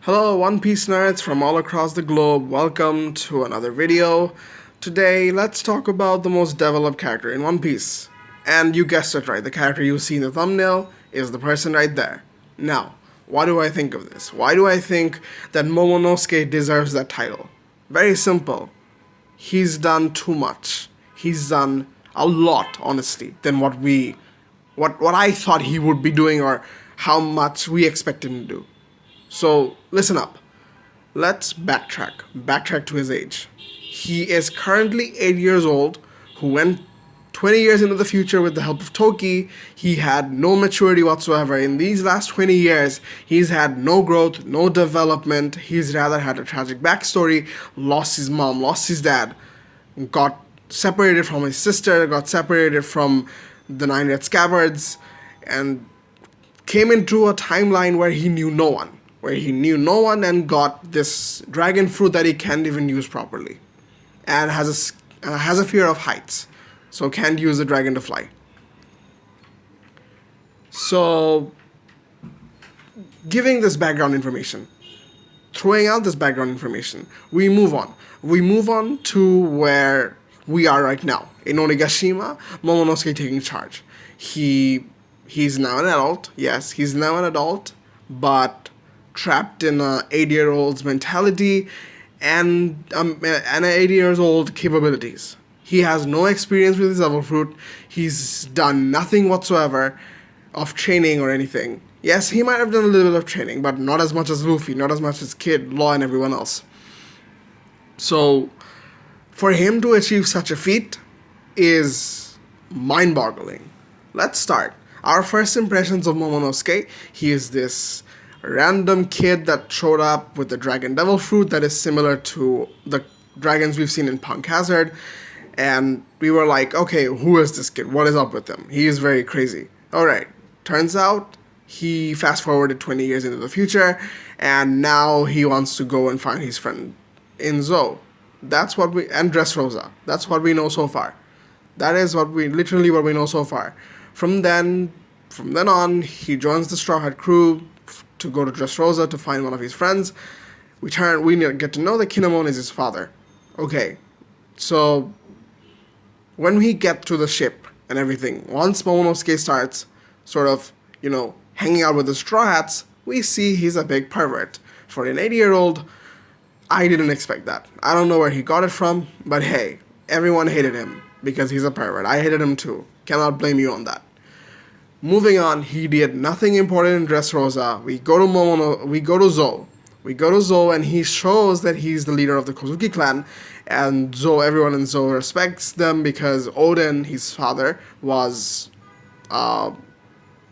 Hello, One Piece nerds from all across the globe. Welcome to another video. Today, let's talk about the most developed character in One Piece. And you guessed it right, the character you see in the thumbnail is the person right there. Now, why do I think of this? Why do I think that Momonosuke deserves that title? Very simple. He's done too much. He's done a lot, honestly, than what I thought he would be doing or how much we expect him to do. So listen up. Let's backtrack. Backtrack to his age. He is currently 8 years old, who went 20 years into the future with the help of Toki. He had no maturity whatsoever. In these last 20 years, he's had no growth, no development. He's rather had a tragic backstory, lost his mom, lost his dad, got separated from his sister, got separated from the Nine Red Scabbards, and came into a timeline where he knew no one. And got this dragon fruit that he can't even use properly, and has a fear of heights, so can't use the dragon to fly. So, giving this background information, throwing out this background information, we move on. We move on to where we are right now in Onigashima. Momonosuke taking charge. He's now an adult. Yes, he's now an adult, but trapped in a 8-year-old's mentality and 80 years old capabilities. He has no experience with his devil fruit. He's done nothing whatsoever of training or anything. Yes, he might have done a little bit of training, but not as much as Luffy, not as much as Kid, Law, and everyone else. So, for him to achieve such a feat is mind-boggling. Let's start. Our first impressions of Momonosuke, he is this random kid that showed up with the dragon devil fruit that is similar to the dragons we've seen in Punk Hazard. And we were like, okay, who is this kid? What is up with him? He is very crazy. Alright, turns out he fast forwarded 20 years into the future, and now he wants to go and find his friend in Zou. And Dressrosa. That's what we know so far. That is literally what we know so far. From then on, he joins the Straw Hat crew to go to Dressrosa to find one of his friends. We get to know that Kinemon is his father. Okay, so when we get to the ship and everything, once Momonosuke starts sort of, hanging out with the Straw Hats, we see he's a big pervert. For an 80-year-old, I didn't expect that. I don't know where he got it from, but hey, everyone hated him because he's a pervert. I hated him too. Cannot blame you on that. Moving on, he did nothing important in Dressrosa. We go to Zou. We go to Zou, and he shows that he's the leader of the Kozuki clan, and everyone in Zou respects them because Oden, his father, was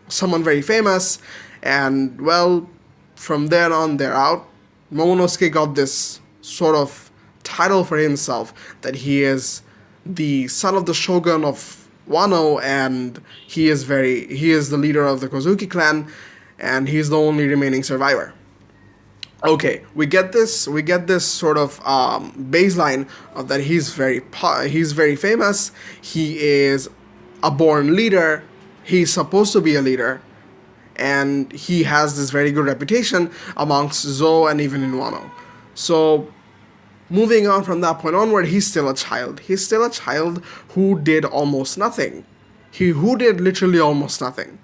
someone very famous, and well, from there on, they're out. Momonosuke got this sort of title for himself that he is the son of the shogun of Wano, and he is the leader of the Kozuki clan, and he's the only remaining survivor. Okay, we get this sort of baseline of that he's very famous. He is a born leader. He's supposed to be a leader, and he has this very good reputation amongst Zou and even in Wano. So, moving on from that point onward, he's still a child. He's still a child who did almost nothing. Who did literally almost nothing.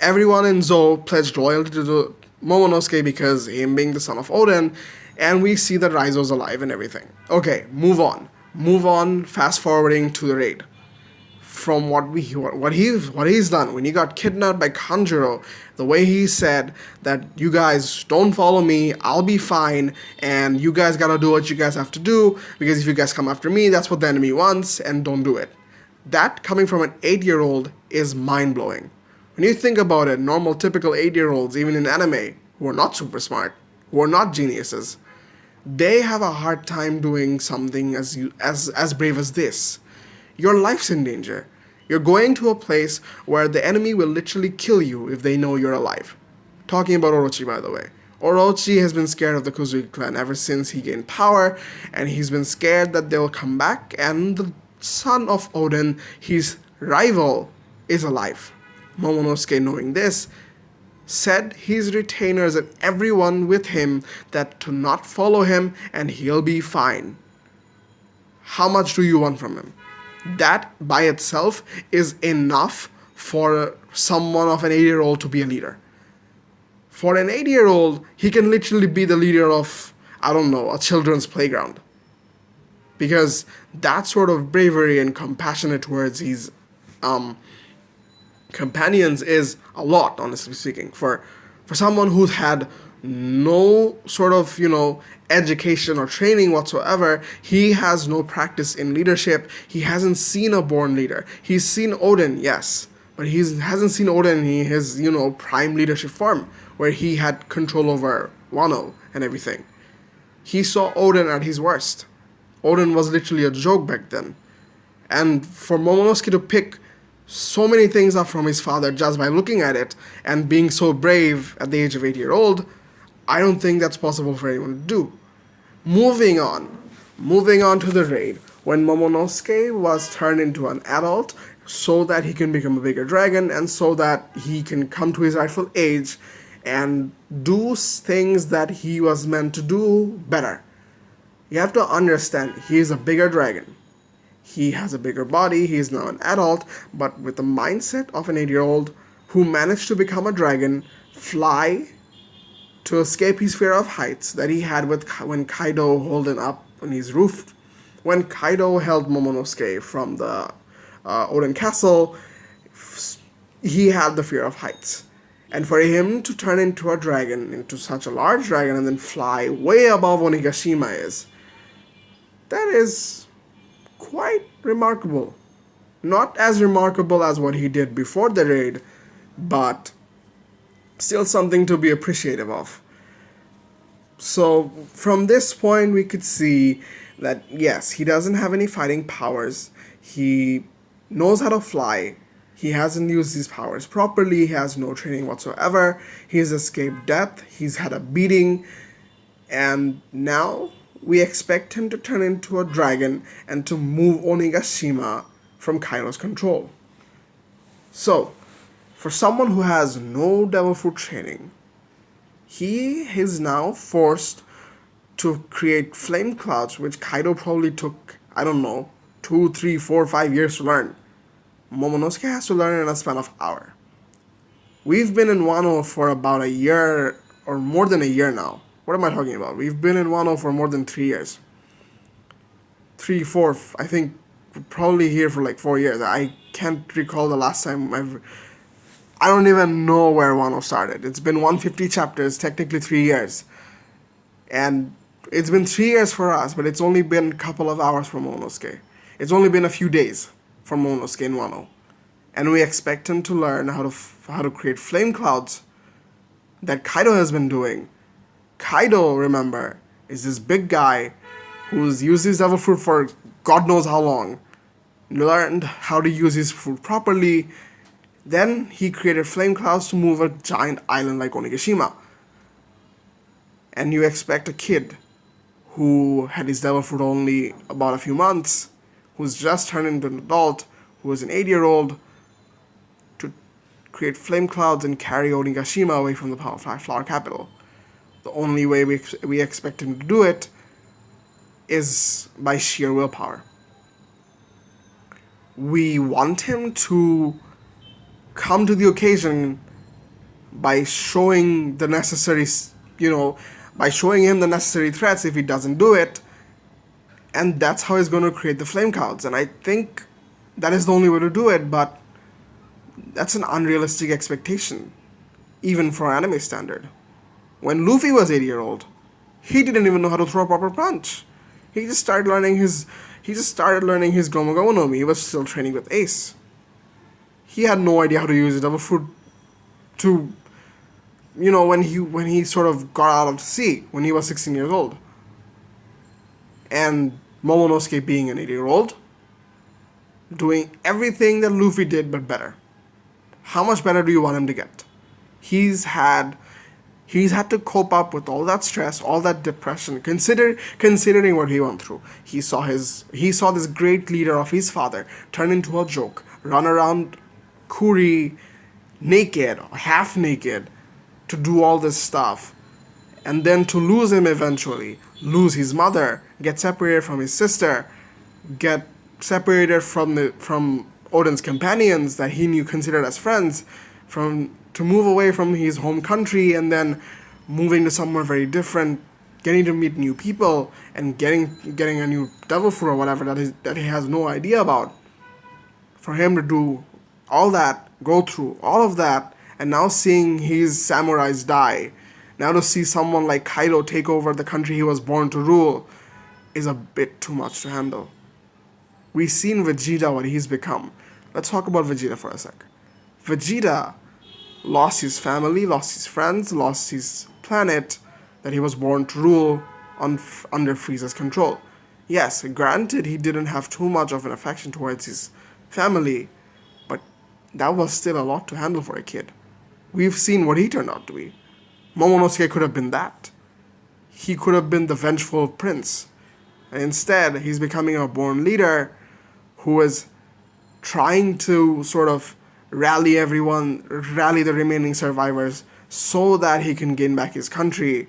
Everyone in Zou pledged loyalty to Momonosuke because him being the son of Oden, and we see that Raizo's alive and everything. Okay, move on, fast forwarding to the raid. From what he's done when he got kidnapped by Kanjuro, the way he said that you guys don't follow me, I'll be fine, and you guys gotta do what you guys have to do, because if you guys come after me, that's what the enemy wants, and don't do it. That coming from an 8-year-old is mind-blowing. When you think about it, normal typical 8-year-olds, even in anime, who are not super smart, who are not geniuses, they have a hard time doing something as brave as this. Your life's in danger. You're going to a place where the enemy will literally kill you if they know you're alive. Talking about Orochi, by the way. Orochi has been scared of the Kozuki clan ever since he gained power, and he's been scared that they'll come back, and the son of Oden, his rival, is alive. Momonosuke, knowing this, said his retainers and everyone with him that to not follow him and he'll be fine. How much do you want from him? That by itself is enough for someone of an 8-year-old to be a leader. For an 8-year-old, he can literally be the leader of, I don't know, a children's playground. Because that sort of bravery and compassionate towards his um, companions is a lot, honestly speaking. For someone who's had no sort of, education or training whatsoever, he has no practice in leadership. He hasn't seen a born leader. He's seen Odin, yes, but he hasn't seen Odin in his, prime leadership form, where he had control over Wano and everything. He saw Odin at his worst. Odin was literally a joke back then. And for Momonosuke to pick so many things up from his father just by looking at it and being so brave at the age of 8-year-old, I don't think that's possible for anyone to do. Moving on. Moving on to the raid. When Momonosuke was turned into an adult so that he can become a bigger dragon and so that he can come to his rightful age and do things that he was meant to do better. You have to understand, he is a bigger dragon. He has a bigger body, he is now an adult, but with the mindset of an 8-year-old who managed to become a dragon, fly, to escape his fear of heights that he had when Kaido held him up on his roof. When Kaido held Momonosuke from the Odin Castle, he had the fear of heights. And for him to turn into a dragon, into such a large dragon, and then fly way above Onigashima that is quite remarkable. Not as remarkable as what he did before the raid, but still something to be appreciative of. So from this point we could see that yes, he doesn't have any fighting powers. He knows how to fly. He hasn't used his powers properly. He has no training whatsoever. He's escaped death. He's had a beating. And now we expect him to turn into a dragon and to move Onigashima from Kaido's control. So, for someone who has no devil fruit training, he is now forced to create flame clouds, which Kaido probably took, 2, 3, 4, 5 years to learn. Momonosuke has to learn in a span of an hour. We've been in Wano for about a year, or more than a year now. What am I talking about? We've been in Wano for more than 3 years. 3, 4, I think probably here for like 4 years. I can't recall the last time I don't even know where Wano started. It's been 150 chapters, technically 3 years. And it's been 3 years for us, but it's only been a couple of hours for Momonosuke. It's only been a few days for Momonosuke in Wano. And we expect him to learn how to create flame clouds that Kaido has been doing. Kaido, remember, is this big guy who's used his devil fruit for God knows how long. Learned how to use his fruit properly. Then he created flame clouds to move a giant island like Onigashima. And you expect a kid who had his devil fruit only about a few months, who's just turned into an adult, who is an 8-year-old, to create flame clouds and carry Onigashima away from the flower capital. The only way we expect him to do it is by sheer willpower. We want him to come to the occasion by showing the necessary, by showing him the necessary threats if he doesn't do it, and that's how he's going to create the flame clouds. And I think that is the only way to do it, but that's an unrealistic expectation, even for anime standard. When Luffy was 8-year-old, he didn't even know how to throw a proper punch. He just started learning his Gomu Gomu no Mi. He was still training with Ace. He had no idea how to use his devil fruit to, when he sort of got out of the sea when he was 16 years old. And Momonosuke being an 8-year-old, doing everything that Luffy did but better. How much better do you want him to get? He's had to cope up with all that stress, all that depression, considering what he went through. He saw this great leader of his father turn into a joke, run around Kuri naked, half naked, to do all this stuff, and then to lose him eventually, lose his mother, get separated from his sister, get separated from Odin's companions that he knew considered as friends, from to move away from his home country and then moving to somewhere very different, getting to meet new people and getting a new devil fruit or whatever that he has no idea about. For him to do all that, go through all of that, and now seeing his samurais die, now to see someone like Kaido take over the country he was born to rule, is a bit too much to handle. We've seen Vegeta, what he's become. Let's talk about Vegeta for a sec. Vegeta lost his family, lost his friends, lost his planet that he was born to rule under Frieza's control. Yes, granted, he didn't have too much of an affection towards his family, but that was still a lot to handle for a kid. We've seen what he turned out to be. Momonosuke could have been that. He could have been the vengeful prince. And instead, he's becoming a born leader who is trying to sort of rally the remaining survivors so that he can gain back his country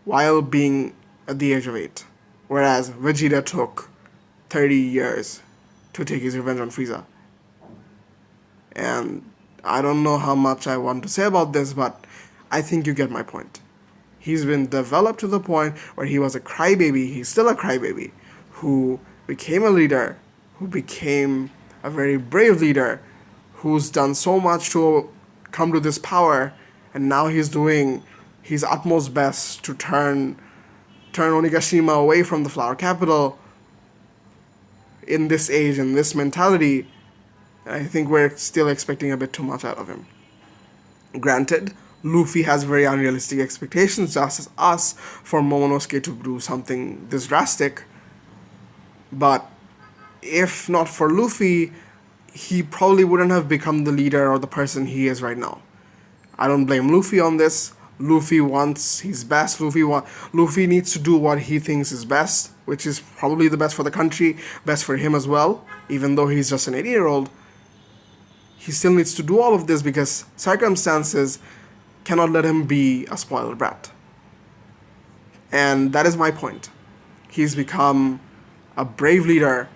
while being at the age of 8. Whereas Vegeta took 30 years to take his revenge on Frieza. And I don't know how much I want to say about this, but I think you get my point. He's been developed to the point where he was a crybaby, he's still a crybaby, who became a leader, who became a very brave leader, who's done so much to come to this power, and now he's doing his utmost best to turn Onigashima away from the Flower Capital in this age, in this mentality. I think we're still expecting a bit too much out of him. Granted, Luffy has very unrealistic expectations, just as us, for Momonosuke to do something this drastic. But if not for Luffy, he probably wouldn't have become the leader or the person he is right now. I don't blame Luffy on this. Luffy wants his best. Luffy needs to do what he thinks is best, which is probably the best for the country, best for him as well. Even though he's just an 80-year-old, he still needs to do all of this because circumstances cannot let him be a spoiled brat. And that is my point. He's become a brave leader,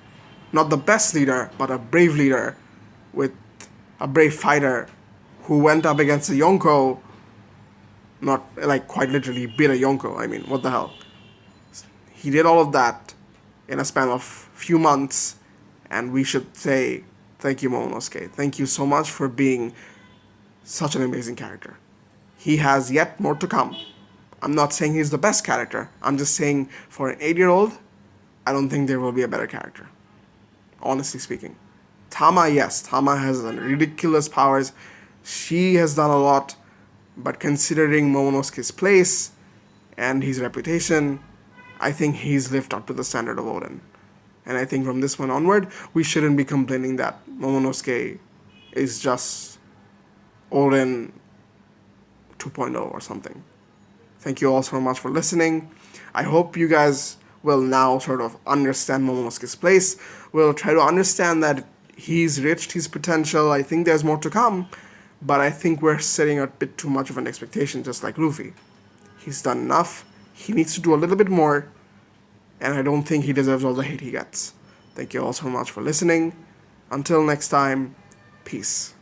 not the best leader, but a brave leader with a brave fighter who went up against a Yonko, not like quite literally beat a Yonko. I mean, what the hell? He did all of that in a span of few months, and we should say thank you, Momonosuke. Thank you so much for being such an amazing character. He has yet more to come. I'm not saying he's the best character. I'm just saying for an 8-year-old, I don't think there will be a better character. Honestly speaking. Tama, yes, Tama has ridiculous powers. She has done a lot, but considering Momonosuke's place and his reputation, I think he's lived up to the standard of Odin. And I think from this one onward, we shouldn't be complaining that Momonosuke is just Odin 2.0 or something. Thank you all so much for listening. I hope you guys will now sort of understand Momonosuke's place. We'll try to understand that he's reached his potential. I think there's more to come, but I think we're setting a bit too much of an expectation, just like Luffy. He's done enough. He needs to do a little bit more, and I don't think he deserves all the hate he gets. Thank you all so much for listening. Until next time, peace.